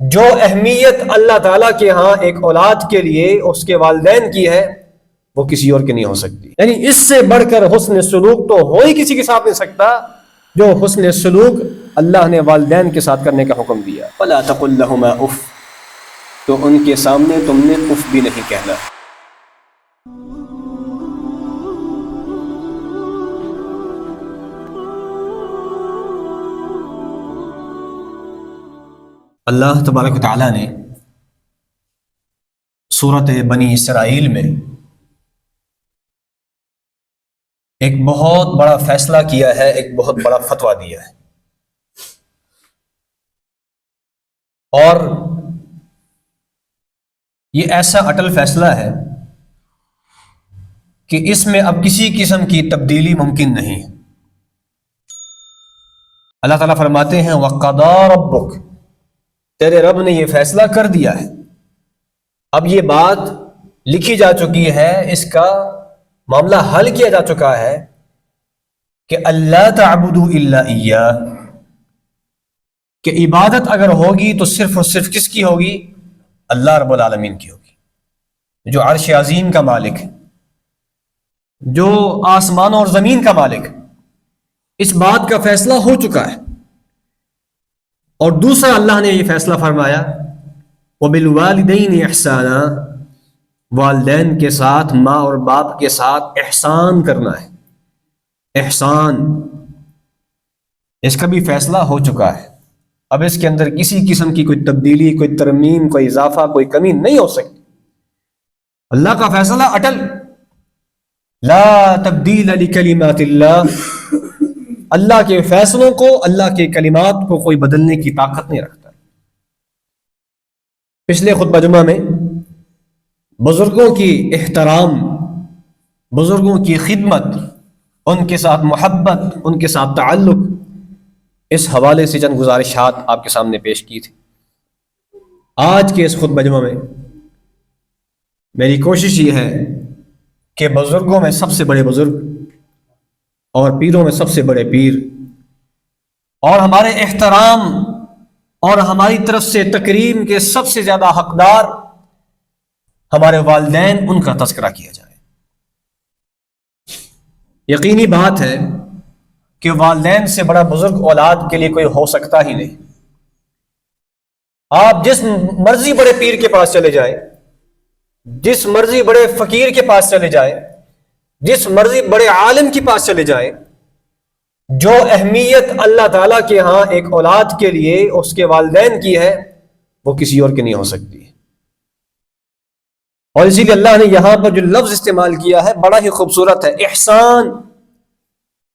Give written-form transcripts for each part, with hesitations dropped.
جو اہمیت اللہ تعالیٰ کے ہاں ایک اولاد کے لیے اس کے والدین کی ہے وہ کسی اور کی نہیں ہو سکتی. یعنی اس سے بڑھ کر حسن سلوک تو ہو ہی کسی کے ساتھ نہیں سکتا جو حسن سلوک اللہ نے والدین کے ساتھ کرنے کا حکم دیا. فَلَا تَقُلْ لَهُمَا اُف، تو ان کے سامنے تم نے اف بھی نہیں کہنا. اللہ تبارک و تعالیٰ نے سورۃ بنی اسرائیل میں ایک بہت بڑا فیصلہ کیا ہے، ایک بہت بڑا فتویٰ دیا ہے، اور یہ ایسا اٹل فیصلہ ہے کہ اس میں اب کسی قسم کی تبدیلی ممکن نہیں. اللہ تعالیٰ فرماتے ہیں وَقَضَىٰ رَبُّكَ، تیرے رب نے یہ فیصلہ کر دیا ہے. اب یہ بات لکھی جا چکی ہے، اس کا معاملہ حل کیا جا چکا ہے کہ اللہ تعبدوا الا ایاہ، کہ عبادت اگر ہوگی تو صرف اور صرف کس کی ہوگی؟ اللہ رب العالمین کی ہوگی، جو عرش عظیم کا مالک ہے، جو آسمانوں اور زمین کا مالک ہے. اس بات کا فیصلہ ہو چکا ہے. اور دوسرا اللہ نے یہ فیصلہ فرمایا وَبِالْوَالِدَيْنِ إِحْسَانًا، والدین کے ساتھ، ماں اور باپ کے ساتھ احسان کرنا ہے. احسان، اس کا بھی فیصلہ ہو چکا ہے. اب اس کے اندر کسی قسم کی کوئی تبدیلی، کوئی ترمیم، کوئی اضافہ، کوئی کمی نہیں ہو سکتی. اللہ کا فیصلہ اٹل، لا تبدیل لکلمات اللہ. اللہ کے فیصلوں کو، اللہ کے کلمات کو کوئی بدلنے کی طاقت نہیں رکھتا. پچھلے خطبہ جمعہ میں بزرگوں کی احترام، بزرگوں کی خدمت، ان کے ساتھ محبت، ان کے ساتھ تعلق، اس حوالے سے چند گزارشات آپ کے سامنے پیش کی تھی. آج کے اس خطبہ جمعہ میں میری کوشش یہ ہے کہ بزرگوں میں سب سے بڑے بزرگ اور پیروں میں سب سے بڑے پیر، اور ہمارے احترام اور ہماری طرف سے تکریم کے سب سے زیادہ حقدار ہمارے والدین، ان کا تذکرہ کیا جائے. یقینی بات ہے کہ والدین سے بڑا بزرگ اولاد کے لیے کوئی ہو سکتا ہی نہیں. آپ جس مرضی بڑے پیر کے پاس چلے جائیں، جس مرضی بڑے فقیر کے پاس چلے جائیں، جس مرضی بڑے عالم کے پاس چلے جائیں، جو اہمیت اللہ تعالیٰ کے ہاں ایک اولاد کے لیے اس کے والدین کی ہے وہ کسی اور کی نہیں ہو سکتی. اور اسی لیے اللہ نے یہاں پر جو لفظ استعمال کیا ہے بڑا ہی خوبصورت ہے، احسان.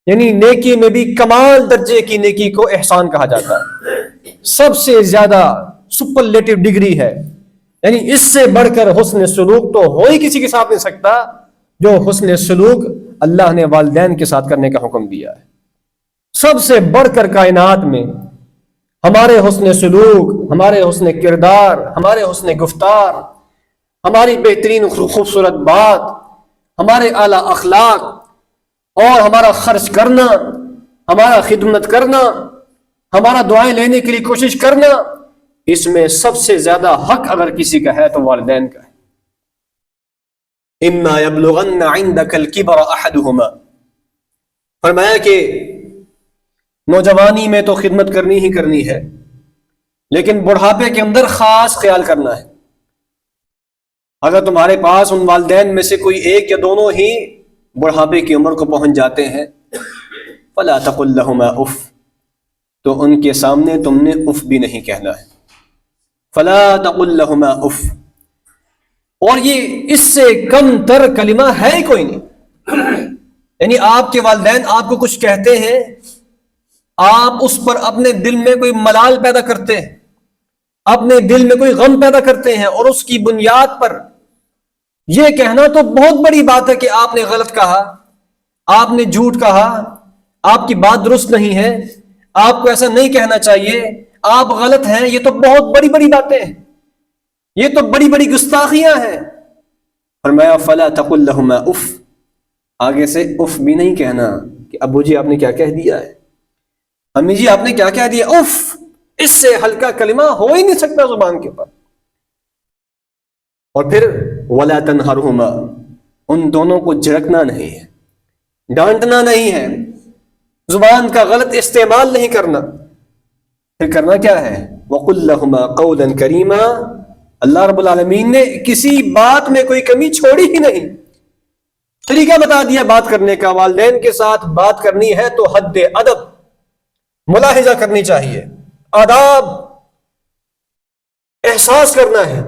یعنی نیکی میں بھی کمال درجے کی نیکی کو احسان کہا جاتا ہے، سب سے زیادہ سپرلیٹو ڈگری ہے. یعنی اس سے بڑھ کر حسن سلوک تو ہو ہی کسی کے ساتھ نہیں سکتا جو حسن سلوک اللہ نے والدین کے ساتھ کرنے کا حکم دیا ہے. سب سے بڑھ کر کائنات میں ہمارے حسن سلوک، ہمارے حسن کردار، ہمارے حسن گفتار، ہماری بہترین خوبصورت بات، ہمارے اعلیٰ اخلاق، اور ہمارا خرچ کرنا، ہمارا خدمت کرنا، ہمارا دعائیں لینے کے لیے کوشش کرنا، اس میں سب سے زیادہ حق اگر کسی کا ہے تو والدین کا ہے. اما یبلغن عندک الکبر احدہما، فرمایا کہ نوجوانی میں تو خدمت کرنی ہی کرنی ہے، لیکن بڑھاپے کے اندر خاص خیال کرنا ہے. اگر تمہارے پاس ان والدین میں سے کوئی ایک یا دونوں ہی بڑھاپے کی عمر کو پہنچ جاتے ہیں، فلا تقل لہما اف، تو ان کے سامنے تم نے اف بھی نہیں کہنا ہے. فلا تقل لہما اف، اور یہ اس سے کم تر کلمہ ہے ہی کوئی نہیں. یعنی آپ کے والدین آپ کو کچھ کہتے ہیں، آپ اس پر اپنے دل میں کوئی ملال پیدا کرتے ہیں، اپنے دل میں کوئی غم پیدا کرتے ہیں، اور اس کی بنیاد پر یہ کہنا تو بہت بڑی بات ہے کہ آپ نے غلط کہا، آپ نے جھوٹ کہا، آپ کی بات درست نہیں ہے، آپ کو ایسا نہیں کہنا چاہیے، آپ غلط ہیں. یہ تو بہت بڑی بڑی باتیں ہیں، یہ تو بڑی بڑی گستاخیاں ہیں. فرمایا فلا تقل لہما اف، آگے سے اف بھی نہیں کہنا کہ ابو جی آپ نے کیا کہہ دیا ہے، امی جی آپ نے کیا کہہ دیا، اف، اس سے ہلکا کلمہ ہو ہی نہیں سکتا زبان کے اوپر. اور پھر وَلَا تَنْهَرْهُمَا، ان دونوں کو جھڑکنا نہیں ہے، ڈانٹنا نہیں ہے، زبان کا غلط استعمال نہیں کرنا. پھر کرنا کیا ہے؟ وَقُلْ لَهُمَا قَوْلًا كَرِيمًا. اللہ رب العالمین نے کسی بات میں کوئی کمی چھوڑی ہی نہیں. طریقہ بتا دیا بات کرنے کا. والدین کے ساتھ بات کرنی ہے تو حد ادب ملاحظہ کرنی چاہیے، آداب احساس کرنا ہے،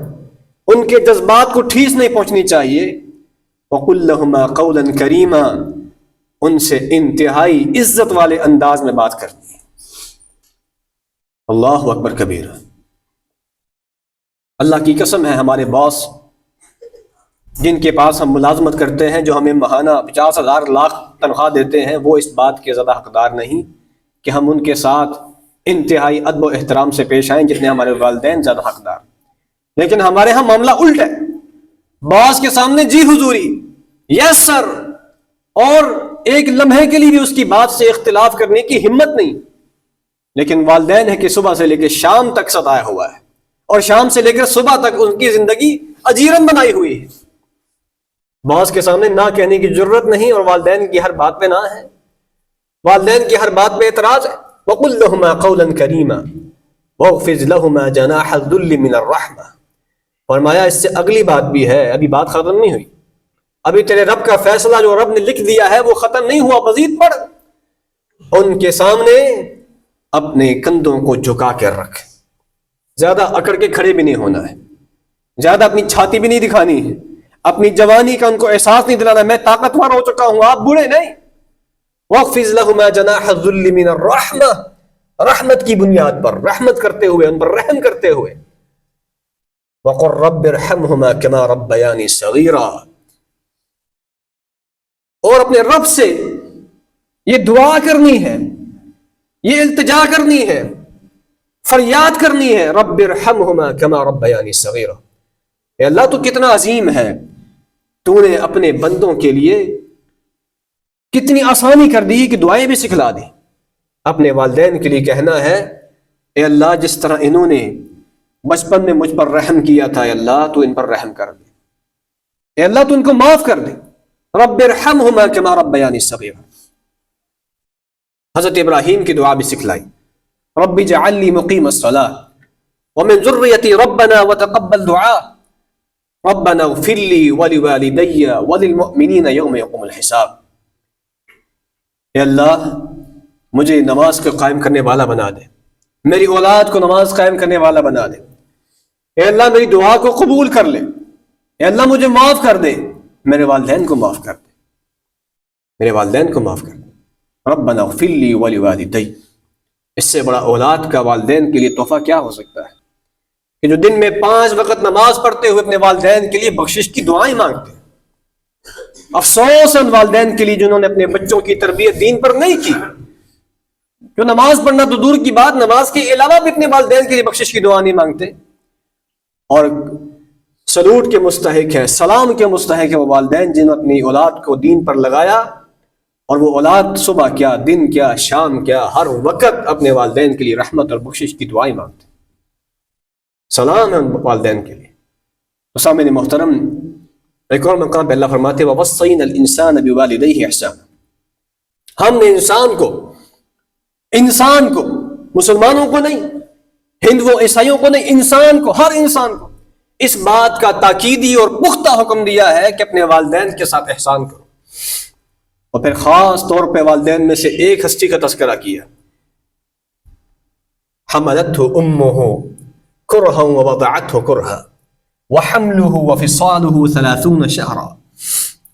ان کے جذبات کو ٹھیس نہیں پہنچنی چاہیے. وَقُلْ لَهُمَا قَوْلًا كَرِيمًا، ان سے انتہائی عزت والے انداز میں بات کرنی ہے. اللہ اکبر کبیر. اللہ کی قسم ہے، ہمارے باس جن کے پاس ہم ملازمت کرتے ہیں، جو ہمیں ماہانہ 50,000 لاکھ تنخواہ دیتے ہیں، وہ اس بات کے زیادہ حقدار نہیں کہ ہم ان کے ساتھ انتہائی ادب و احترام سے پیش آئیں جتنے ہمارے والدین زیادہ حقدار. لیکن ہمارے ہاں معاملہ الٹ ہے. باس کے سامنے جی حضوری، یس سر، اور ایک لمحے کے لیے بھی اس کی بات سے اختلاف کرنے کی ہمت نہیں. لیکن والدین ہے کہ صبح سے لے کے شام تک ستایا ہوا ہے، اور شام سے لے کر صبح تک ان کی زندگی اجیرن بنائی ہوئی ہے. باس کے سامنے نہ کہنے کی ضرورت نہیں، اور والدین کی ہر بات پہ نہ ہے، والدین کی ہر بات پہ اعتراض ہے. وَقُلْ لَهُمَا قَوْلًا كَرِيمًا وَاخْفِضْ لَهُمَا جَنَاحَ الذُّلِّ مِنَ الرَّحْمَةِ. فرمایا اس سے اگلی بات بھی ہے، ابھی بات ختم نہیں ہوئی. ابھی تیرے رب کا فیصلہ جو رب نے لکھ دیا ہے وہ ختم نہیں ہوا، مزید پڑھ. ان کے سامنے اپنے کندھوں کو جھکا کر رکھ، زیادہ اکڑ کے کھڑے بھی نہیں ہونا ہے، زیادہ اپنی چھاتی بھی نہیں دکھانی ہے، اپنی جوانی کا ان کو احساس نہیں دلانا میں طاقتور ہو چکا ہوں، آپ بوڑھے نہیں. وَاخْفِضْ لَهُمَا جَنَاحَ الذُّلِّ مِنَ الرَّحْمَةِ، رحمت کی بنیاد پر، رحمت کرتے ہوئے، ان پر رحم کرتے ہوئے. وَقُلْ رَبِّ ارْحَمْهُمَا كَمَا رَبَّيَانِي صَغِيرًا، اور اپنے رب سے یہ دعا کرنی ہے، یہ التجا کرنی ہے، فریاد کرنی ہے. رب ارحمہما کما ربیانی صغیرا، اے اللہ تو کتنا عظیم ہے، تو نے اپنے بندوں کے لیے کتنی آسانی کر دی کہ دعائیں بھی سکھلا دی. اپنے والدین کے لیے کہنا ہے اے اللہ جس طرح انہوں نے بچپن میں مجھ پر رحم کیا تھا، اے اللہ تو ان پر رحم کر دے، اے اللہ تو ان کو معاف کر دے. رب ارحمہما کما ربیانی صغیرا. حضرت ابراہیم کی دعا بھی سکھلائی، رب اجعل لی مقیم الصلاة ومن ذریتی ربنا وتقبل دعاء ربنا اغفر لی ولوالدی وللمؤمنین یوم یقوم الحساب. اے اللہ مجھے نماز کو قائم کرنے والا بنا دے، میری اولاد کو نماز قائم کرنے والا بنا دے. اے اللہ میری دعا کو قبول کر لے، اے اللہ مجھے معاف کر دے، میرے والدین کو معاف کر دے، میرے والدین کو معاف کر دے. ربنا اغفر لی ولوالدی. اس سے بڑا اولاد کا والدین کے لیے تحفہ کیا ہو سکتا ہے کہ جو دن میں 5 وقت نماز پڑھتے ہوئے اپنے والدین کے لیے بخشش کی دعائیں مانگتے ہیں. افسوس ان والدین کے لیے جنہوں نے اپنے بچوں کی تربیت دین پر نہیں کی، جو نماز پڑھنا تو دور کی بات، نماز کے علاوہ بھی اپنے والدین کے لیے بخشش کی دعا نہیں مانگتے. اور سلوٹ کے مستحق ہے، سلام کے مستحق ہے وہ والدین جنہوں نے اپنی اولاد کو دین پر لگایا، اور وہ اولاد صبح کیا، دن کیا، شام کیا، ہر وقت اپنے والدین کے لیے رحمت اور بخشش کی دعائیں مانگتے. سلام ہے ان والدین کے لیے. تو سامعین محترم، ایک اور مقام پہ اللہ فرماتے ہیں وَوَصَّيْنَا الْإِنسَانَ بِوَالِدَيْهِ إِحْسَانًا. ہم نے انسان کو مسلمانوں کو نہیں، ہندوؤں عیسائیوں کو نہیں، انسان کو، ہر انسان کو اس بات کا تاکیدی اور پختہ حکم دیا ہے کہ اپنے والدین کے ساتھ احسان کرو. اور پھر خاص طور پہ والدین میں سے ایک ہستی کا تذکرہ کیا، حملته امه کرہا ووضعته کرہا وحمله وفصاله 30 شہرا.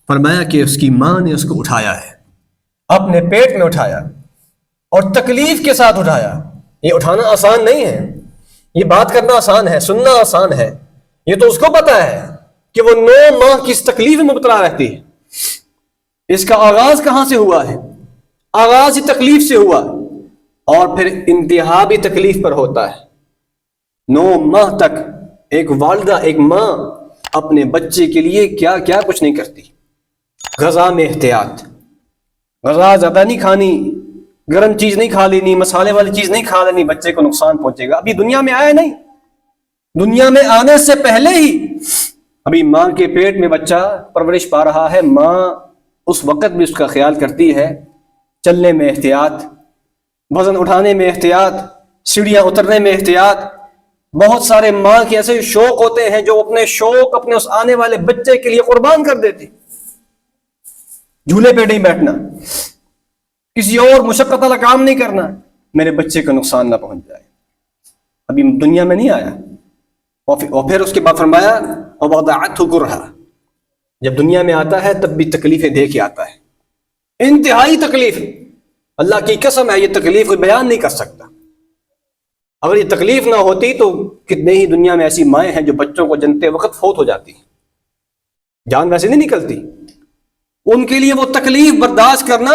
فرمایا کہ اس کی ماں نے اس کو اٹھایا ہے، اپنے پیٹ میں اٹھایا اور تکلیف کے ساتھ اٹھایا. یہ اٹھانا آسان نہیں ہے، یہ بات کرنا آسان ہے، سننا آسان ہے. یہ تو اس کو پتا ہے کہ وہ 9 ماہ کس تکلیف میں مبتلا رہتی ہے. اس کا آغاز کہاں سے ہوا ہے؟ آغاز ہی تکلیف سے ہوا، اور پھر انتہا بھی تکلیف پر ہوتا ہے. 9 ماہ تک ایک والدہ، ایک ماں اپنے بچے کے لیے کیا کیا کچھ نہیں کرتی. غذا میں احتیاط، غذا زیادہ نہیں کھانی، گرم چیز نہیں کھا لینی، مسالے والی چیز نہیں کھا لینی، بچے کو نقصان پہنچے گا. ابھی دنیا میں آیا نہیں، دنیا میں آنے سے پہلے ہی ابھی ماں کے پیٹ میں بچہ پرورش پا رہا ہے. ماں اس وقت بھی اس کا خیال کرتی ہے، چلنے میں احتیاط، وزن اٹھانے میں احتیاط، سیڑھیاں اترنے میں احتیاط. بہت سارے ماں کے ایسے شوق ہوتے ہیں جو اپنے شوق اپنے اس آنے والے بچے کے لیے قربان کر دیتی. جھولے پہ نہیں بیٹھنا، کسی اور مشقت والا کام نہیں کرنا، میرے بچے کا نقصان نہ پہنچ جائے. ابھی دنیا میں نہیں آیا. اور پھر اس کے بعد فرمایا وَوَضَعَتْهُ كُرْهًا، جب دنیا میں آتا ہے تب بھی تکلیفیں دے کے آتا ہے، انتہائی تکلیف. اللہ کی قسم ہے یہ تکلیف کوئی بیان نہیں کر سکتا. اگر یہ تکلیف نہ ہوتی تو کتنے ہی دنیا میں ایسی مائیں ہیں جو بچوں کو جنتے وقت فوت ہو جاتی ہیں، جان ویسے نہیں نکلتی. ان کے لیے وہ تکلیف برداشت کرنا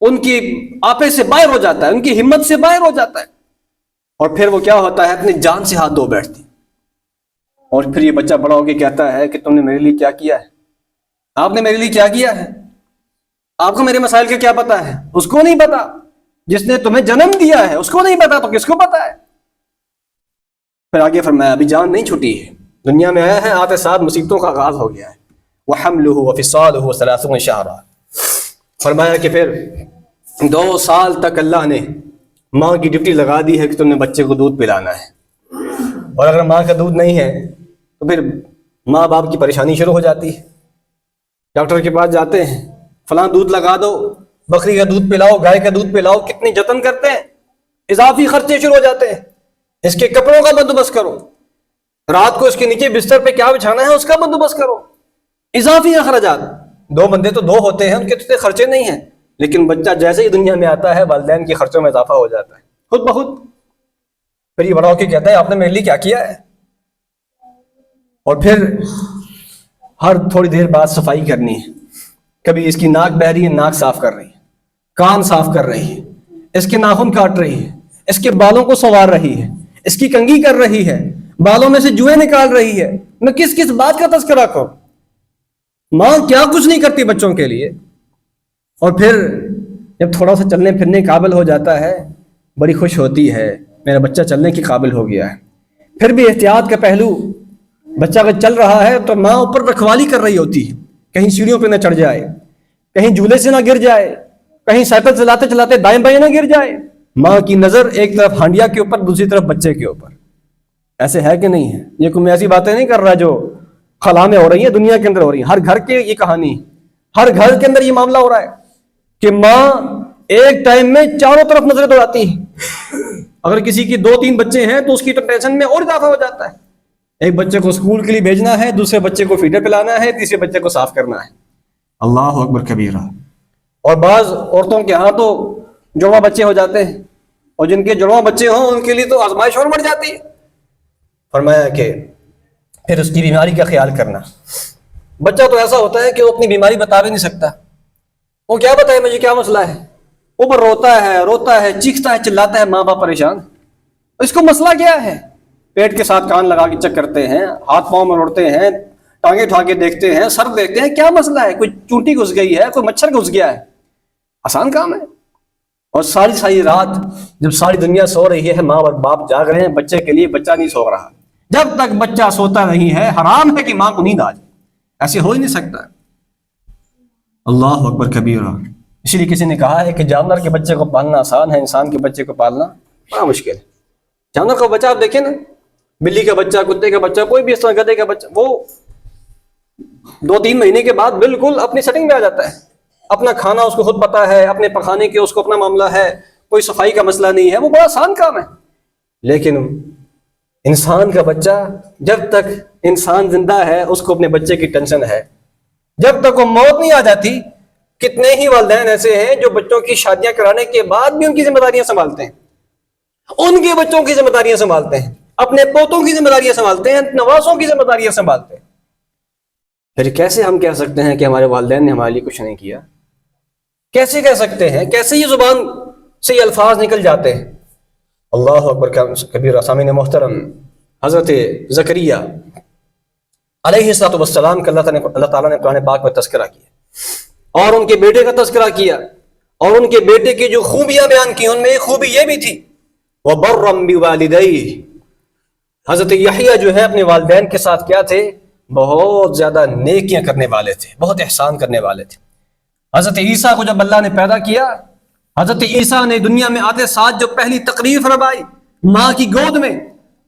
ان کی آپے سے باہر ہو جاتا ہے، ان کی ہمت سے باہر ہو جاتا ہے. اور پھر وہ کیا ہوتا ہے، اپنی جان سے ہاتھ دھو بیٹھتی. اور پھر یہ بچہ بڑا ہو کے کہتا ہے کہ تم نے میرے لیے کیا کیا ہے، آپ نے میرے لیے کیا کیا ہے، آپ کو میرے مسائل کا کیا پتا ہے. اس کو نہیں پتا، جس نے تمہیں جنم دیا ہے اس کو نہیں پتا تو کس کو پتا ہے. پھر آگے فرمایا ابھی جان نہیں چھٹی ہے، دنیا میں آیا ہے، آتے ساتھ مصیبتوں کا آغاز ہو گیا ہے. وَحَمْلُهُ وَفِصَالُهُ 30 شَهْرًا، فرمایا کہ پھر 2 سال تک اللہ نے ماں کی ڈیوٹی لگا دی ہے کہ تم نے بچے کو دودھ پلانا ہے. اور اگر ماں کا دودھ نہیں ہے تو پھر ماں باپ کی پریشانی شروع ہو جاتی ہے. ڈاکٹر کے پاس جاتے ہیں، فلاں دودھ لگا دو، بکری کا دودھ پلاؤ، گائے کا دودھ پلاؤ، کتنی جتن کرتے ہیں، اضافی خرچے شروع ہو جاتے ہیں. اس کے کپڑوں کا بندوبست کرو، رات کو اس کے نیچے بستر پہ کیا بچھانا ہے اس کا بندوبست کرو، اضافی اخراجات. 2 بندے تو 2 ہوتے ہیں، ان کے تو خرچے نہیں ہیں، لیکن بچہ جیسے ہی دنیا میں آتا ہے والدین کے خرچوں میں اضافہ ہو جاتا ہے خود بخود. پھر یہ بڑا ہو کے کہتا ہے آپ نے میرے لیے کیا کیا ہے. اور پھر ہر تھوڑی دیر بعد صفائی کرنی ہے. کبھی اس کی ناک بہ رہی ہے، ناک صاف کر رہی ہے، کان صاف کر رہی ہے، اس کے ناخن کاٹ رہی ہے، اس کے بالوں کو سنوار رہی ہے، اس کی کنگھی کر رہی ہے، بالوں میں سے جوئیں نکال رہی ہے. میں کس کس بات کا تذکرہ کروں. ماں کیا کچھ نہیں کرتی بچوں کے لیے. اور پھر جب تھوڑا سا چلنے پھرنے قابل ہو جاتا ہے بڑی خوش ہوتی ہے، میرا بچہ چلنے کے قابل ہو گیا ہے. پھر بھی احتیاط کا پہلو، بچہ اگر چل رہا ہے تو ماں اوپر رکھوالی کر رہی ہوتی ہے، کہیں سیڑھیوں پہ نہ چڑھ جائے، کہیں جھولے سے نہ گر جائے، کہیں سائیکل چلاتے چلاتے دائیں بائیں نہ گر جائے. ماں کی نظر ایک طرف ہانڈیا کے اوپر، دوسری طرف بچے کے اوپر. ایسے ہے کہ نہیں ہے؟ یہ کوئی ایسی باتیں نہیں کر رہا جو خلا میں ہو رہی ہیں، دنیا کے اندر ہو رہی ہیں. ہر گھر کے یہ کہانی، ہر گھر کے اندر یہ معاملہ ہو رہا ہے کہ ماں ایک ٹائم میں چاروں طرف نظریں دوڑاتی ہیں. اگر کسی کی 2-3 بچے ہیں تو اس کی تو ٹینشن میں اور اضافہ ہو جاتا ہے. ایک بچے کو اسکول کے لیے بھیجنا ہے، دوسرے بچے کو فیڈر پلانا ہے، تیسرے بچے کو صاف کرنا ہے. اللہ اکبر کبیرہ. اور بعض عورتوں کے ہاں تو جڑواں بچے ہو جاتے ہیں، اور جن کے جڑواں بچے ہوں ان کے لیے تو آزمائش اور بڑھ جاتی ہے. فرمایا کہ پھر اس کی بیماری کا خیال کرنا. بچہ تو ایسا ہوتا ہے کہ وہ اپنی بیماری بتا بھی نہیں سکتا. وہ کیا بتائے مجھے کیا مسئلہ ہے، اوپر روتا ہے، چیختا ہے، چلاتا ہے، ماں باپ پریشان. اس کو مسئلہ کیا ہے؟ پیٹ کے ساتھ کان لگا کے چیک کرتے ہیں، ہاتھ پاؤں میں روڑتے ہیں، ٹانگیں اٹھا کے دیکھتے ہیں، سر دیکھتے ہیں، کیا مسئلہ ہے؟ کوئی چونٹی گھس گئی ہے، کوئی مچھر گھس گیا ہے؟ آسان کام ہے. اور ساری رات جب ساری دنیا سو رہی ہے، ماں اور باپ جاگ رہے ہیں بچے کے لیے، بچہ نہیں سو رہا. جب تک بچہ سوتا نہیں ہے حرام ہے کہ ماں کو نیند آ جائے. ایسے ہو ہی نہیں سکتا. اللہ اکبر کبیرہ. اسی لیے کسی نے کہا ہے کہ جانور کے بچے کو پالنا آسان ہے، انسان کے بچے کو پالنا بڑا مشکل ہے. جانور کا بچہ آپ دیکھیں نا، بلی کا بچہ، کتے کا بچہ، کوئی بھی اس طرح گدھے کا بچہ، وہ 2-3 مہینے کے بعد بالکل اپنی سیٹنگ میں آ جاتا ہے. اپنا کھانا اس کو خود پتا ہے، اپنے پکانے کے اس کو اپنا معاملہ ہے، کوئی صفائی کا مسئلہ نہیں ہے. وہ بڑا آسان کام ہے. لیکن انسان کا بچہ، جب تک انسان زندہ ہے اس کو اپنے بچے کی ٹینشن ہے. جب تک وہ موت نہیں آ جاتی، کتنے ہی والدین ایسے ہیں جو بچوں کی شادیاں کرانے کے بعد بھی ان کی ذمہ داریاں سنبھالتے ہیں، ان کے بچوں کی ذمہ داریاں سنبھالتے ہیں، اپنے پوتوں کی ذمہ داریاں سنبھالتے ہیں، نوازوں کی ذمہ داریاں سنبھالتے ہیں. پھر کیسے ہم کہہ سکتے ہیں کہ ہمارے والدین نے ہمارے لیے کچھ نہیں کیا؟ کیسے کہہ سکتے ہیں؟ کیسے یہ زبان سے یہ الفاظ نکل جاتے ہیں؟ اللہ اکبر کبیرہ. سامعین محترم، حضرت زکریا علیہ السلام کا اللہ تعالیٰ نے قرآن پاک میں تذکرہ کیا، اور ان کے بیٹے کا تذکرہ کیا، اور ان کے بیٹے کی جو خوبیاں بیان کی ان میں ایک خوبی یہ بھی تھی وَبَرًّا بِوَالِدَيْهِ، حضرت یحییٰ جو ہے اپنے والدین کے ساتھ کیا تھے؟ بہت زیادہ نیکیاں کرنے والے تھے، بہت احسان کرنے والے تھے۔ حضرت عیسیٰ کو جب اللہ نے پیدا کیا، حضرت عیسیٰ نے دنیا میں آتے ساتھ جو پہلی تقریر فرمائی ماں کی گود میں،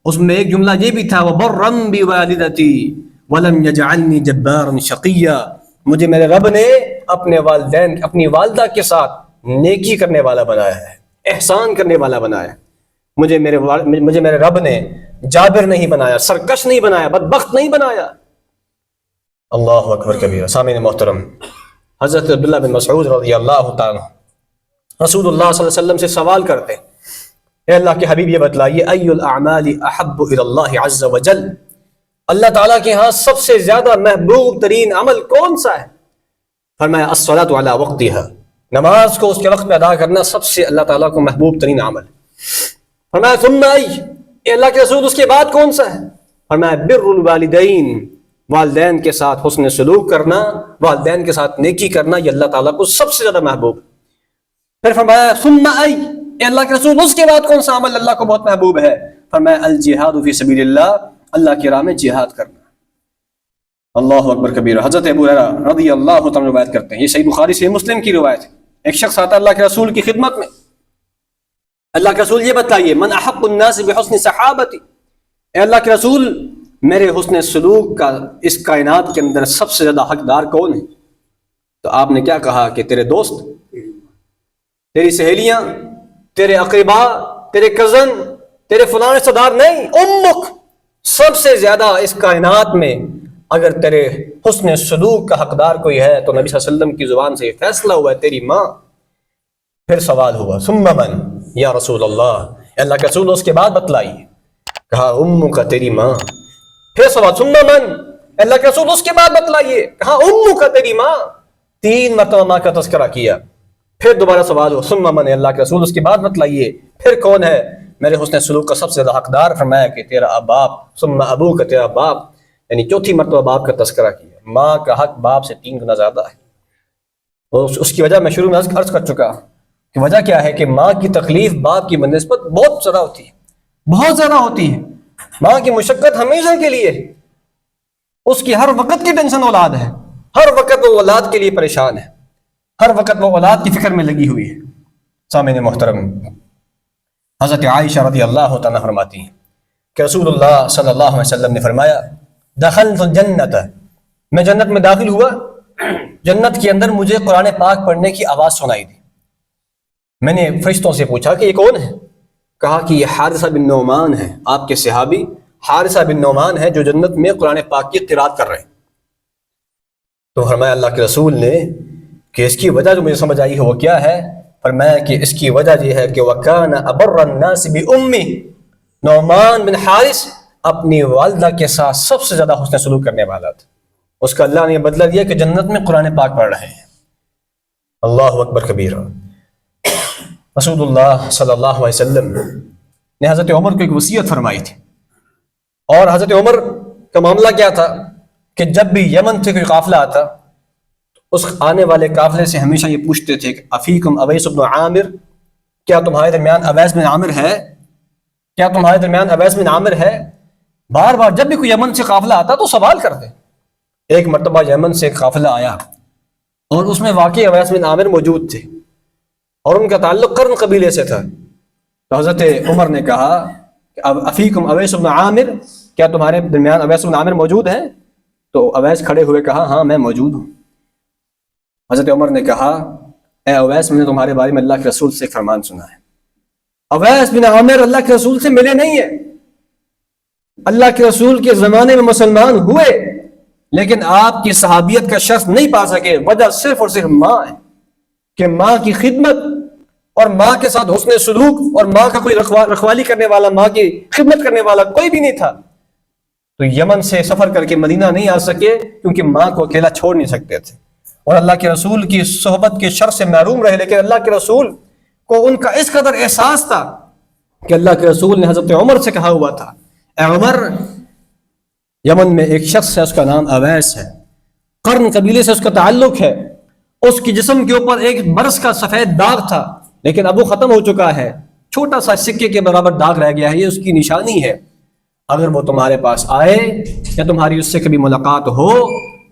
اس میں ایک جملہ یہ بھی تھا وَبَرًّا بِوَالِدَتِي وَلَمْ يَجْعَلْنِي جَبَّارًا شَقِيًّا، مجھے میرے رب نے اپنے والدین اپنی والدہ کے ساتھ نیکی کرنے والا بنایا ہے، احسان کرنے والا بنایا ہے۔ مجھے میرے رب نے جابر نہیں بنایا، سرکش نہیں بنایا، بدبخت نہیں بنایا۔ اللہ اکبر کبیرہ۔ سامعین محترم، حضرت عبداللہ بن مسعود رضی اللہ تعالیٰ رسول اللہ صلی اللہ علیہ وسلم سے سوال کرتے ہیں، اے اللہ کے حبیب یہ بتلائیے ای الاعمال احب الی اللہ عز وجل، اللہ تعالیٰ کے ہاں سب سے زیادہ محبوب ترین عمل کون سا ہے؟ فرمایا الصلاۃ علی وقتها، نماز کو اس کے وقت میں ادا کرنا سب سے اللہ تعالیٰ کو محبوب ترین عمل۔ فرمایا ثم ای، اے اللہ کے رسول اس کے بعد کون سا ہے؟ فرمایا بر الوالدین، والدین کے ساتھ حسن سلوک کرنا، والدین کے ساتھ نیکی کرنا، یہ اللہ تعالیٰ کو سب سے زیادہ محبوب۔ پھر فرمایا ثم ای، اے اللہ کے رسول اس کے بعد کون سا عمل اللہ کو بہت محبوب ہے؟ فرمایا الجہاد فی سبیل اللہ، اللہ کی راہ میں جہاد کرنا۔ اللہ اکبر کبیرہ۔ حضرت ابو ہریرہ رضی اللہ تعالیٰ روایت کرتے ہیں، یہ صحیح بخاری صحیح مسلم کی روایت ہے، ایک شخص آتا اللہ کے رسول کی خدمت میں، اللہ کے رسول یہ بتائیے من احق الناس بحسن صحابتی، اے اللہ کے رسول میرے حسن سلوک کا اس کائنات کے اندر سب سے زیادہ حقدار کون ہے؟ تو آپ نے کیا کہا کہ تیرے دوست، تیری سہیلیاں، تیرے اقربا، تیرے کزن، تیرے فلاں رشتہ دار نہیں، امک، سب سے زیادہ اس کائنات میں اگر تیرے حسن سلوک کا حقدار کوئی ہے تو نبی صلی اللہ علیہ وسلم کی زبان سے یہ فیصلہ ہوا ہے تیری ماں۔ پھر سوال ہوا ثم من یا رسول اللہ، اللہ کے رسول اس کے بعد بتلائیے، کہا امک، تیری ماں۔ پھر سوال ثم من، اللہ کے رسول اس کے بعد بتلائیے، کہا امک، تیری ماں۔ 3 مرتبہ ماں کا تذکرہ کیا۔ پھر دوبارہ سوال ہوا ثم من، اللہ کے رسول اس کے بعد بتلائیے پھر کون ہے میرے حسن سلوک کا سب سے زیادہ حقدار؟ فرمایا کہ تیرا باپ، ثم ابوک، تیرا باپ، یعنی 4تھی مرتبہ باپ کا تذکرہ کیا۔ ماں کا حق باپ سے 3 گنا زیادہ ہے، اور اس کی وجہ میں شروع میں عرض کر چکا کہ وجہ کیا ہے کہ ماں کی تکلیف باپ کی بنسبت بہت زیادہ ہوتی ہے، بہت زیادہ ہوتی ہے۔ ماں کی مشقت ہمیشہ کے لیے، اس کی ہر وقت کی ٹینشن اولاد ہے، ہر وقت وہ اولاد کے لیے پریشان ہے، ہر وقت وہ اولاد کی فکر میں لگی ہوئی ہے۔ سامعین محترم، حضرت عائشہ رضی اللہ تعالیٰ فرماتی ہیں کہ رسول اللہ صلی اللہ علیہ وسلم نے فرمایا دخلت الجنت، میں جنت میں داخل ہوا، جنت کے اندر مجھے قرآن پاک پڑھنے کی آواز سنائی دی۔ میں نے فرشتوں سے پوچھا کہ یہ کون ہے؟ کہا کہ یہ حارثہ بن نعمان ہے، آپ کے صحابی حارثہ بن نعمان ہے جو جنت میں قرآن پاک کی قرات کر رہے ہیں۔ تو فرمایا اللہ کے رسول نے کہ اس کی وجہ جو مجھے سمجھ آئی ہے وہ کیا ہے؟ فرمایا کہ اس کی وجہ یہ ہے کہ وَكَانَ أَبَرَّ النَّاسِ بِأُمِّهِ، نعمان بن حارث اپنی والدہ کے ساتھ سب سے زیادہ حسن سلوک کرنے والا تھا، اس کا اللہ نے بدلہ دیا کہ جنت میں قرآن پاک پڑھ رہے ہیں۔ اللہ اکبر کبیرہ۔ رسول اللہ صلی اللہ علیہ وسلم نے حضرت عمر کو ایک وصیت فرمائی تھی، اور حضرت عمر کا معاملہ کیا تھا کہ جب بھی یمن سے کوئی قافلہ آتا اس آنے والے قافلے سے ہمیشہ یہ پوچھتے تھے کہ افیکم اویس بن عامر، کیا تمہارے درمیان اویس بن عامر ہے؟ کیا تمہارے درمیان اویس بن عامر ہے؟ بار بار جب بھی کوئی یمن سے قافلہ آتا تو سوال کرتے۔ ایک مرتبہ یمن سے قافلہ آیا اور اس میں واقعی اویس بن عامر موجود تھے، اور ان کا تعلق قرن قبیلے سے تھا۔ تو حضرت عمر نے کہا کہ افیکم اویس بن عامر، کیا تمہارے درمیان اویس بن عامر موجود ہیں؟ تو اویس کھڑے ہوئے کہا ہاں میں موجود ہوں۔ حضرت عمر نے کہا اے اویس، میں نے تمہارے بارے میں اللہ کے رسول سے فرمان سنا ہے۔ اویس بن عامر اللہ کے رسول سے ملے نہیں ہیں، اللہ کے رسول کے زمانے میں مسلمان ہوئے لیکن آپ کی صحابیت کا شرف نہیں پا سکے، وجہ صرف اور صرف ماں ہے کہ ماں کی خدمت اور ماں کے ساتھ حسن سلوک، اور ماں کا کوئی رکھوالی کرنے والا، ماں کی خدمت کرنے والا کوئی بھی نہیں تھا۔ تو یمن سے سفر کر کے مدینہ نہیں آ سکے کیونکہ ماں کو اکیلا چھوڑ نہیں سکتے تھے، اور اللہ کے رسول کی صحبت کے شر سے محروم رہے، لیکن اللہ کے رسول کو ان کا اس قدر احساس تھا کہ اللہ کے رسول نے حضرت عمر سے کہا ہوا تھا اے عمر، یمن میں ایک شخص ہے، اس کا نام اویس ہے، قرن قبیلے سے اس کا تعلق ہے، اس کی جسم کے اوپر ایک برس کا سفید داغ تھا، لیکن اب وہ ختم ہو چکا ہے، چھوٹا سا سکے کے برابر داغ رہ گیا ہے، یہ اس کی نشانی ہے۔ اگر وہ تمہارے پاس آئے یا تمہاری اس سے کبھی ملاقات ہو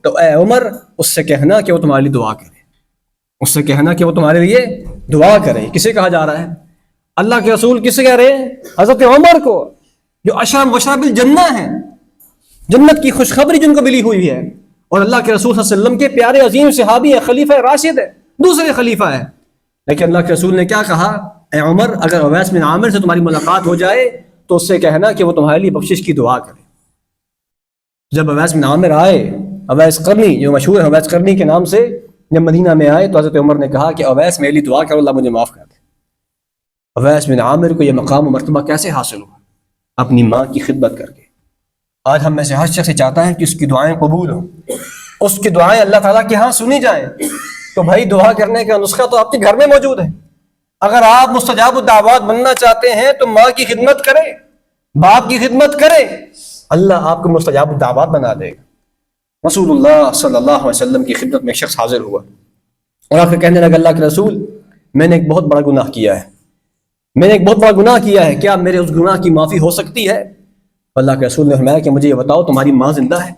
تو اے عمر اس سے کہنا کہ وہ تمہارے لیے دعا کرے، اس سے کہنا کہ وہ تمہارے لیے دعا کرے۔ کسے کہا جا رہا ہے؟ اللہ کے رسول کسے کہہ رہے ہیں؟ حضرت عمر کو، جو عشرہ مبشرہ بالجنہ ہیں، جنت کی خوشخبری جن کو ملی ہوئی ہے، اور اللہ کے رسول صلی اللہ علیہ وسلم کے پیارے عظیم صحابی ہیں، خلیفہ راشد ہے، دوسرے خلیفہ ہیں۔ لیکن اللہ کے رسول نے کیا کہا؟ اے عمر اگر اویس بن عامر سے تمہاری ملاقات ہو جائے تو اس سے کہنا کہ وہ تمہارے لیے بخشش کی دعا کرے۔ جب اویس بن عامر آئے، اویس قرنی جو مشہور ہے اویس قرنی کے نام سے، جب مدینہ میں آئے تو حضرت عمر نے کہا کہ اویس میرے لیے دعا کرو، اللہ مجھے معاف کر دے۔ اویس بن عامر کو یہ مقام و مرتبہ کیسے حاصل ہوا؟ اپنی ماں کی خدمت کر کے۔ آج ہم میں سے ہر شخص چاہتا ہے کہ اس کی دعائیں قبول ہوں، اس کی دعائیں اللہ تعالیٰ کے ہاں سنی جائیں۔ تو بھائی دعا کرنے کا نسخہ تو آپ کے گھر میں موجود ہے۔ اگر آپ مستجاب الدعوات بننا چاہتے ہیں تو ماں کی خدمت کریں، باپ کی خدمت کریں، اللہ آپ کو مستجاب الدعوات بنا دے گا۔ رسول اللہ صلی اللہ علیہ وسلم کی خدمت میں ایک شخص حاضر ہوا اور آ کر کہنے لگا، اللہ کے رسول میں نے ایک بہت بڑا گناہ کیا ہے، میں نے ایک بہت بڑا گناہ کیا ہے، کیا میرے اس گناہ کی معافی ہو سکتی ہے؟ اللہ کے رسول نے فرمایا کہ مجھے یہ بتاؤ تمہاری ماں زندہ ہے؟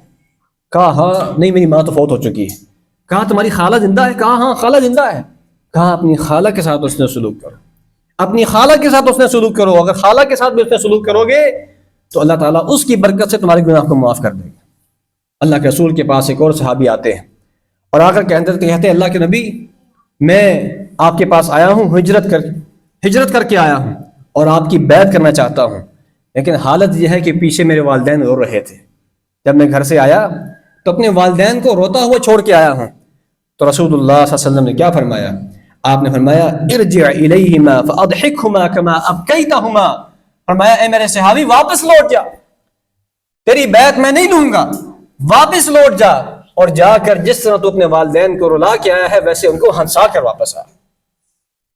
کہا ہاں۔ نہیں میری ماں تو فوت ہو چکی ہے۔ کہا تمہاری خالہ زندہ ہے؟ کہا ہاں خالہ زندہ ہے۔ کہا اپنی خالہ کے ساتھ اس نے سلوک کرو، اپنی خالہ کے ساتھ اس نے سلوک کرو، اگر خالہ کے ساتھ بھی اس نے سلوک کرو گے تو اللہ تعالیٰ اس کی برکت سے تمہارے گناہ کو معاف کر دے گا۔ اللہ کے رسول کے پاس ایک اور صحابی آتے ہیں اور آ کر کہتے ہیں اللہ کے نبی میں آپ کے پاس آیا ہوں، ہجرت کر کے آیا ہوں اور آپ کی بیعت کرنا چاہتا ہوں، لیکن حالت یہ ہے کہ پیچھے میرے والدین رو رہے تھے۔ جب میں گھر سے آیا تو اپنے والدین کو روتا ہوا چھوڑ کے آیا ہوں۔ تو رسول اللہ صلی اللہ علیہ وسلم نے کیا فرمایا؟ آپ نے فرمایا ارجع الیہما فاضحکہما کما ابکیتہما، فرمایا اے میرے صحابی واپس لوٹ جا، تیری بیعت میں نہیں لوں گا، واپس لوٹ جا اور جا کر جس طرح تو اپنے والدین کو رلا کے آیا ہے ویسے ان کو ہنسا کر واپس آ۔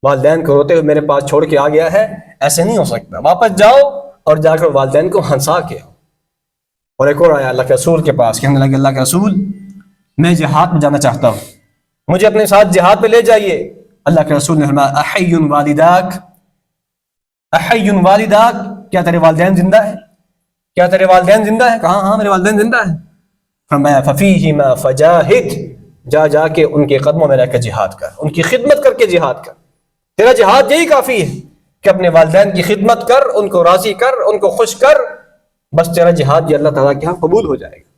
والدین کو روتے ہوئے میرے پاس چھوڑ کے آ گیا ہے، ایسے نہیں ہو سکتا، واپس جاؤ اور جا کر والدین کو ہنسا کے آؤ۔ اور ایک اور آیا اللہ کے رسول کے پاس، کہنے لگے اللہ کے رسول میں جہاد میں جانا چاہتا ہوں، مجھے اپنے ساتھ جہاد پہ لے جائیے۔ اللہ کے رسول نے فرمایا احی والداک، احی والداک، کیا تیرے والدین زندہ ہے؟ کیا تیرے والدین زندہ ہے؟ کہا ہاں میرے والدین زندہ ہیں۔ فرمایا ففیہما فجاہد، جا کے ان کے قدموں میں رہ کر جہاد کر، ان کی خدمت کر کے جہاد کر، تیرا جہاد یہی کافی ہے کہ اپنے والدین کی خدمت کر، ان کو راضی کر، ان کو خوش کر، بس تیرا جہاد یہ اللہ تعالیٰ کے ہاں قبول ہو جائے گا۔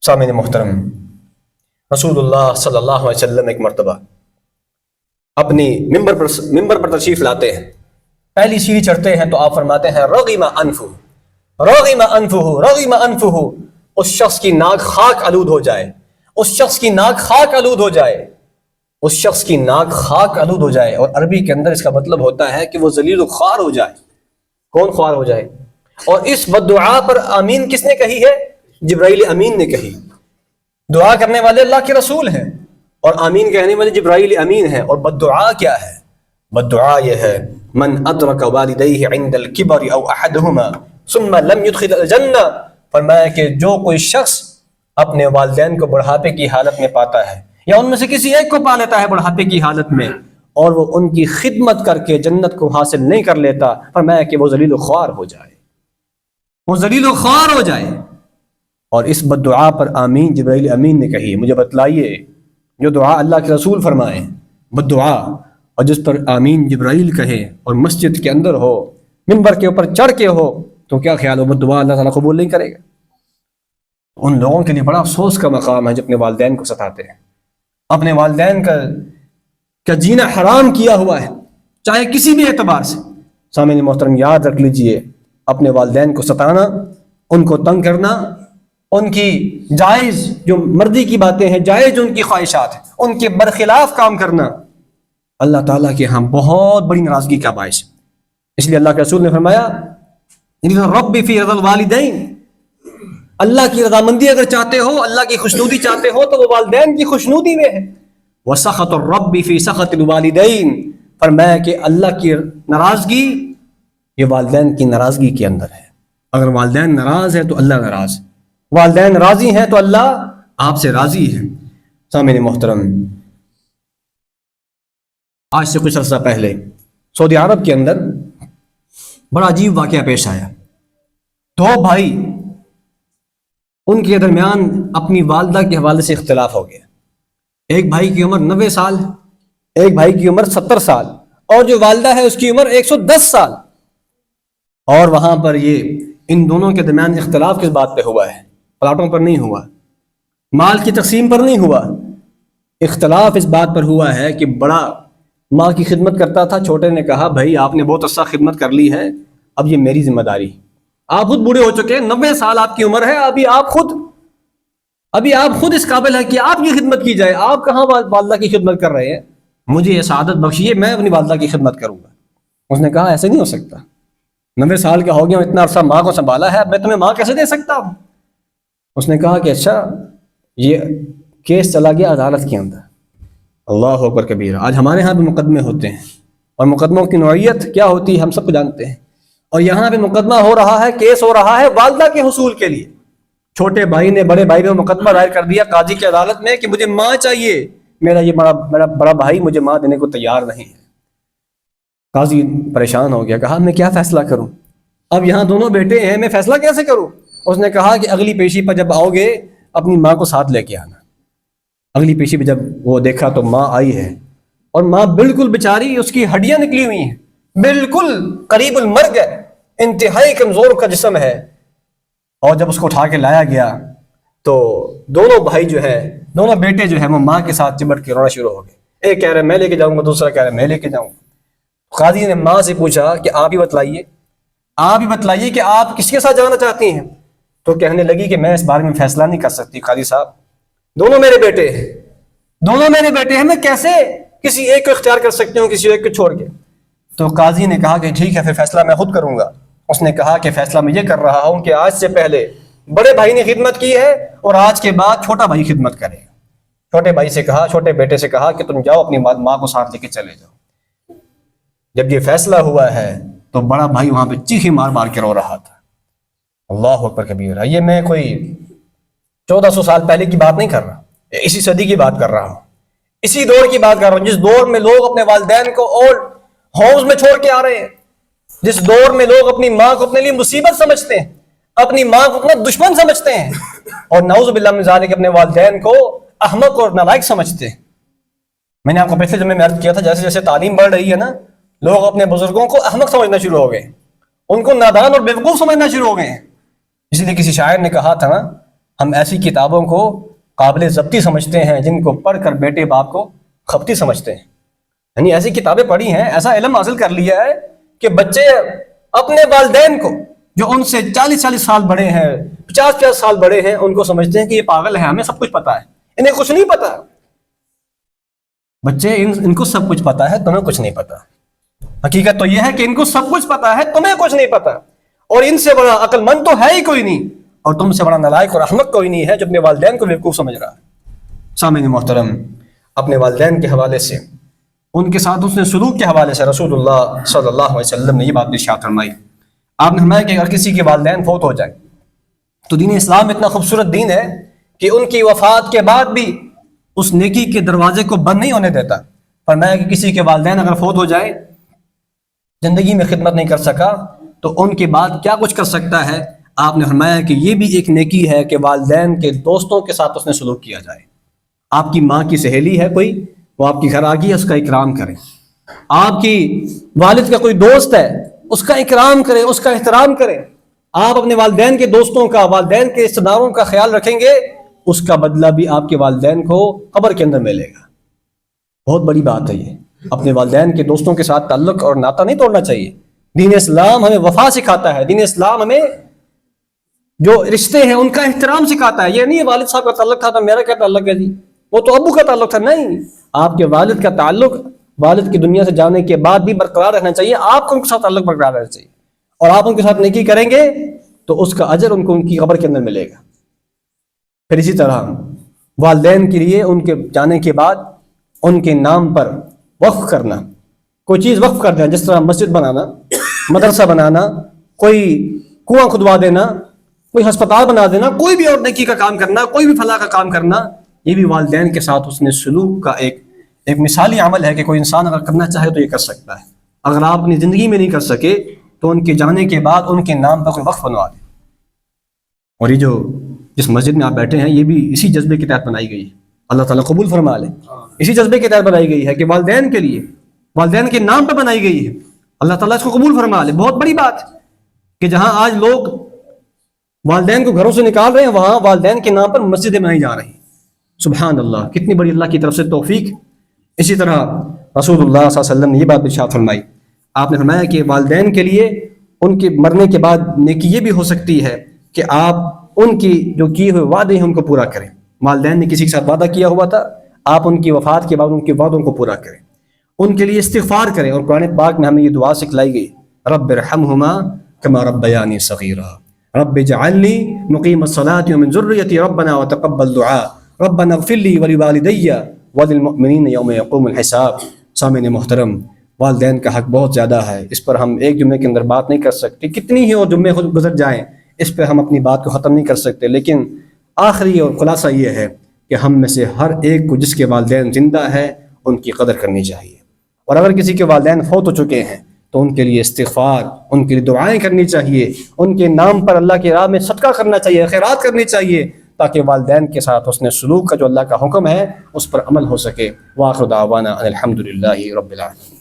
سامعین محترم، رسول اللہ صلی اللہ علیہ وسلم ایک مرتبہ اپنی ممبر پر تشریف لاتے ہیں، پہلی سیڑھی چڑھتے ہیں تو آپ فرماتے ہیں رغم انفہ، رغم انفہ، رغم انفہ، اس شخص کی ناک خاک آلود ہو جائے، اس شخص کی ناک خاک آلود ہو جائے، اس شخص کی ناک خاک آلود ہو جائے۔ اور عربی کے اندر اس کا مطلب ہوتا ہے کہ وہ ذلیل و خوار ہو جائے۔ کون خوار ہو جائے؟ اور اس بددعا پر آمین کس نے کہی ہے؟ جبرائیل امین نے کہی۔ دعا کرنے والے اللہ کے رسول ہیں اور آمین کہنے والے جبرائیل امین ہیں۔ اور بددعا کیا ہے؟ بددعا یہ ہے من ادرک والدیہ عند الکبر او احدہما ثم لم يدخل الجنہ، فرمایا کہ جو کوئی شخص اپنے والدین کو بڑھاپے کی حالت میں پاتا ہے یا ان میں سے کسی ایک کو پا لیتا ہے بڑھاپے کی حالت میں اور وہ ان کی خدمت کر کے جنت کو حاصل نہیں کر لیتا، فرمایا کہ وہ ذلیل و خوار ہو جائے، وہ ذلیل و خوار ہو جائے۔ اور اس بددعا پر آمین جبرائیل امین نے کہی۔ مجھے بتلائیے جو دعا اللہ کے رسول فرمائیں بددعا اور جس پر آمین جبرائیل کہے اور مسجد کے اندر ہو، منبر کے اوپر چڑھ کے ہو، تو کیا خیال ہو بددعا اللہ تعالیٰ قبول نہیں کرے گا؟ ان لوگوں کے لیے بڑا افسوس کا مقام ہے جو اپنے والدین کو ستاتے ہیں، اپنے والدین کا جینا حرام کیا ہوا ہے چاہے کسی بھی اعتبار سے۔ سامعین محترم یاد رکھ لیجئے، اپنے والدین کو ستانا، ان کو تنگ کرنا، ان کی جائز جو مرضی کی باتیں ہیں، جائز جو ان کی خواہشات ہیں، ان کے برخلاف کام کرنا اللہ تعالیٰ کے ہاں بہت بڑی ناراضگی کا باعث ہے۔ اس لیے اللہ کے رسول نے فرمایا رب فی رضا الوالدین، اللہ کی رضامندی اگر چاہتے ہو، اللہ کی خوشنودی چاہتے ہو تو وہ والدین کی خوشنودی میں ہے۔ وسخط الرب فی سخط الوالدین، فرمایا کہ اللہ کی ناراضگی یہ والدین کی ناراضگی کے اندر ہے۔ اگر والدین ناراض ہے تو اللہ ناراض ہے، والدین راضی ہیں تو اللہ آپ سے راضی ہے۔ سامعین محترم، آج سے کچھ عرصہ پہلے سعودی عرب کے اندر بڑا عجیب واقعہ پیش آیا. دو بھائی، ان کے درمیان اپنی والدہ کے حوالے سے اختلاف ہو گیا. ایک بھائی کی عمر 90 سال، ایک بھائی کی عمر 70 سال، اور جو والدہ ہے اس کی عمر 110 سال. اور وہاں پر یہ ان دونوں کے درمیان اختلاف کس بات پہ ہوا ہے؟ پلاٹوں پر نہیں ہوا، مال کی تقسیم پر نہیں ہوا. اختلاف اس بات پر ہوا ہے کہ بڑا ماں کی خدمت کرتا تھا، چھوٹے نے کہا بھائی آپ نے بہت اچھا خدمت کر لی ہے، اب یہ میری ذمہ داری. آپ خود بوڑھے ہو چکے ہیں، 90 سال آپ کی عمر ہے، ابھی آپ خود اس قابل ہے کہ آپ کی خدمت کی جائے. آپ کہاں والدہ کی خدمت کر رہے ہیں؟ مجھے یہ سعادت بخشیے، میں اپنی والدہ کی خدمت کروں گا. اس نے کہا ایسے نہیں ہو سکتا، 90 سال کا ہو گیا، اتنا عرصہ ماں کو سنبھالا ہے، میں تمہیں ماں کیسے دے سکتا ہوں؟ اس نے کہا کہ اچھا، یہ کیس چلا گیا عدالت کے اندر. اللہ اکبر کبیر. آج ہمارے ہاں بھی مقدمے ہوتے ہیں، اور مقدموں کی نوعیت کیا ہوتی ہے ہم سب کو جانتے ہیں. اور یہاں پہ مقدمہ ہو رہا ہے، کیس ہو رہا ہے والدہ کے حصول کے لیے. چھوٹے بھائی نے بڑے بھائی پہ مقدمہ دائر کر دیا قاضی کی عدالت میں کہ مجھے ماں چاہیے، میرا یہ بڑا بھائی مجھے ماں دینے کو تیار نہیں ہے. قاضی پریشان ہو گیا، کہا میں کیا فیصلہ کروں؟ اب یہاں دونوں بیٹے ہیں، میں فیصلہ کیسے کروں؟ اس نے کہا کہ اگلی پیشی پر جب آؤ گے اپنی ماں کو ساتھ لے کے آنا. اگلی پیشی پہ جب وہ دیکھا تو ماں آئی ہے، اور ماں بالکل بیچاری، اس کی ہڈیاں نکلی ہوئی ہیں، بالکل قریب المرگ ہے، انتہائی کمزور کا جسم ہے. اور جب اس کو اٹھا کے لایا گیا تو دونوں بھائی جو ہے، دونوں بیٹے جو ہے، وہ ماں کے ساتھ چمٹ کے رونا شروع ہو گئے. ایک کہہ رہا ہے میں لے کے جاؤں گا، دوسرا کہہ رہا ہے میں لے کے جاؤں گا. قاضی نے ماں سے پوچھا کہ آپ ہی بتلائیے کہ آپ کس کے ساتھ جانا چاہتی ہیں؟ تو کہنے لگی کہ میں اس بارے میں فیصلہ نہیں کر سکتی قاضی صاحب، دونوں میرے بیٹے ہیں، میں کیسے کسی ایک کو اختیار کر سکتی ہوں کسی ایک کو چھوڑ کے؟ تو قاضی نے کہا کہ ٹھیک ہے، پھر فیصلہ میں خود کروں گا. اس نے کہا کہ فیصلہ میں یہ کر رہا ہوں کہ آج سے پہلے بڑے بھائی نے خدمت کی ہے، اور آج کے بعد چھوٹا بھائی خدمت کرے. چھوٹے بیٹے سے کہا کہ تم جاؤ اپنی ماں کو ساتھ لے کے چلے جاؤ. جب یہ فیصلہ ہوا ہے تو بڑا بھائی وہاں پہ چیخی مار مار کے رو رہا تھا. اللہ اکبر کبیرہ. یہ میں کوئی 1400 سال پہلے کی بات نہیں کر رہا، اسی صدی کی بات کر رہا ہوں، اسی دور کی بات کر رہا ہوں، جس دور میں لوگ اپنے والدین کو اولڈ ہومز میں چھوڑ کے آ رہے ہیں، جس دور میں لوگ اپنی ماں کو اپنے لیے مصیبت سمجھتے ہیں، اپنی ماں کو اپنا دشمن سمجھتے ہیں، اور نعوذ باللہ من ذالک اپنے والدین کو احمق اور نالائق سمجھتے ہیں. میں نے آپ کو پچھلے جمعے میں عرض کیا تھا، جیسے جیسے تعلیم بڑھ رہی ہے نا، لوگ اپنے بزرگوں کو احمق سمجھنا شروع ہو گئے، ان کو نادان اور بیوقوف سمجھنا شروع ہو گئے. اس لیے کسی شاعر نے کہا تھا نا، ہم ایسی کتابوں کو قابل ضبطی سمجھتے ہیں جن کو پڑھ کر بیٹے باپ کو خپتی سمجھتے ہیں. یعنی ایسی کتابیں پڑھی ہیں، ایسا علم حاصل کر لیا ہے کہ بچے اپنے والدین کو جو ان سے 40 سال بڑے ہیں، 50 سال بڑے ہیں، ان کو سمجھتے ہیں کہ یہ پاگل ہے، ہمیں سب کچھ پتا ہے، انہیں کچھ نہیں پتا. بچے ان کو سب کچھ پتا ہے، تمہیں کچھ نہیں پتا. حقیقت تو یہ ہے کہ ان کو سب کچھ پتا ہے، تمہیں کچھ نہیں پتا. اور ان سے بڑا عقل مند تو ہے ہی کوئی نہیں، اور تم سے بڑا نالائق اور احمق کوئی نہیں ہے جو اپنے والدین کو بیوقوف سمجھ رہا ہے. سامعین محترم، اپنے والدین کے حوالے سے، ان کے ساتھ اس نے سلوک کے حوالے سے رسول اللہ صلی اللہ علیہ وسلم نے یہ بات ارشاد فرمائی. آپ نے فرمایا کہ اگر کسی کے والدین فوت ہو جائیں تو دین اسلام اتنا خوبصورت دین ہے کہ ان کی وفات کے بعد بھی اس نیکی کے دروازے کو بند نہیں ہونے دیتا. فرمایا کہ کسی کے والدین اگر فوت ہو جائے، زندگی میں خدمت نہیں کر سکا، تو ان کے بعد کیا کچھ کر سکتا ہے؟ آپ نے فرمایا کہ یہ بھی ایک نیکی ہے کہ والدین کے دوستوں کے ساتھ اس نے سلوک کیا جائے. آپ کی ماں کی سہیلی ہے کوئی، وہ آپ کی گھر آ گئی ہے، اس کا اکرام کریں. آپ کی والد کا کوئی دوست ہے، اس کا اکرام کریں، اس کا احترام کریں. آپ اپنے والدین کے دوستوں کا، والدین کے رشتہ داروں کا خیال رکھیں گے، اس کا بدلہ بھی آپ کے والدین کو قبر کے اندر ملے گا. بہت بڑی بات ہے یہ. اپنے والدین کے دوستوں کے ساتھ تعلق اور ناطہ نہیں توڑنا چاہیے. دین اسلام ہمیں وفا سکھاتا ہے، دین اسلام ہمیں جو رشتے ہیں ان کا احترام سکھاتا ہے. یہ نہیں والد صاحب کا تعلق تھا تو میرا کیا تعلق ہے جی، وہ تو ابو کا تعلق تھا. نہیں، آپ کے والد کا تعلق والد کی دنیا سے جانے کے بعد بھی برقرار رہنا چاہیے. آپ کو ان کے ساتھ تعلق برقرار رہنا چاہیے، اور آپ ان کے ساتھ نیکی کریں گے تو اس کا اجر ان کو ان کی قبر کے اندر ملے گا. پھر اسی طرح والدین کے لیے ان کے جانے کے بعد ان کے نام پر وقف کرنا، کوئی چیز وقف کر دینا، جس طرح مسجد بنانا، مدرسہ بنانا، کوئی کنواں کھدوا دینا، کوئی ہسپتال بنا دینا، کوئی بھی اور نیکی کا کام کرنا، کوئی بھی فلاح کا کام کرنا، یہ بھی والدین کے ساتھ اس نے سلوک کا ایک مثالی عمل ہے کہ کوئی انسان اگر کرنا چاہے تو یہ کر سکتا ہے. اگر آپ اپنی زندگی میں نہیں کر سکے تو ان کے جانے کے بعد ان کے نام پر کوئی وقف بنوا دیں. اور یہ جس مسجد میں آپ بیٹھے ہیں یہ بھی اسی جذبے کے تحت بنائی گئی ہے. اللہ تعالیٰ قبول فرما لے. اسی جذبے کے تحت بنائی گئی ہے کہ والدین کے لیے، والدین کے نام پر بنائی گئی ہے. اللہ تعالیٰ اس کو قبول فرما لے. بہت بڑی بات کہ جہاں آج لوگ والدین کو گھروں سے نکال رہے ہیں وہاں والدین کے نام پر مسجدیں بنائی جا رہی ہیں. سبحان اللہ، کتنی بڑی اللہ کی طرف سے توفیق. اسی طرح رسول اللہ صلی اللہ علیہ وسلم نے یہ بات ارشاد فرمائی. آپ نے فرمایا کہ والدین کے لیے ان کے مرنے کے بعد نیکی یہ بھی ہو سکتی ہے کہ آپ ان کی جو کیے ہوئے وعدے ہیں ان کو پورا کریں. والدین نے کسی کے ساتھ وعدہ کیا ہوا تھا، آپ ان کی وفات کے بعد ان کے وعدوں کو پورا کریں، ان کے لیے استغفار کریں. اور قرآن پاک میں ہمیں یہ دعا سکھلائی گئی، رب ارحمہما کما ربیانی صغیرا رب اجعلنی مقیم الصلاۃ ومن ذریتی ربنا وتقبل دعاء ربنا اغفر لی ولوالدی وللمؤمنین یوم یقوم الحساب. سامعین محترم، والدین کا حق بہت زیادہ ہے. اس پر ہم ایک جمعے کے اندر بات نہیں کر سکتے، کتنی ہی اور جمعے خود گزر جائیں اس پہ ہم اپنی بات کو ختم نہیں کر سکتے. لیکن آخری اور خلاصہ یہ ہے کہ ہم میں سے ہر ایک کو جس کے والدین زندہ ہے ان کی قدر کرنی چاہیے. اور اگر کسی کے والدین فوت ہو چکے ہیں تو ان کے لیے استغفار، ان کے لیے دعائیں کرنی چاہیے، ان کے نام پر اللہ کی راہ میں صدقہ کرنا چاہیے، خیرات کرنی چاہیے، تاکہ والدین کے ساتھ حسن سلوک کا جو اللہ کا حکم ہے اس پر عمل ہو سکے. وآخر دعوانا ان الحمد للہ رب العالمین.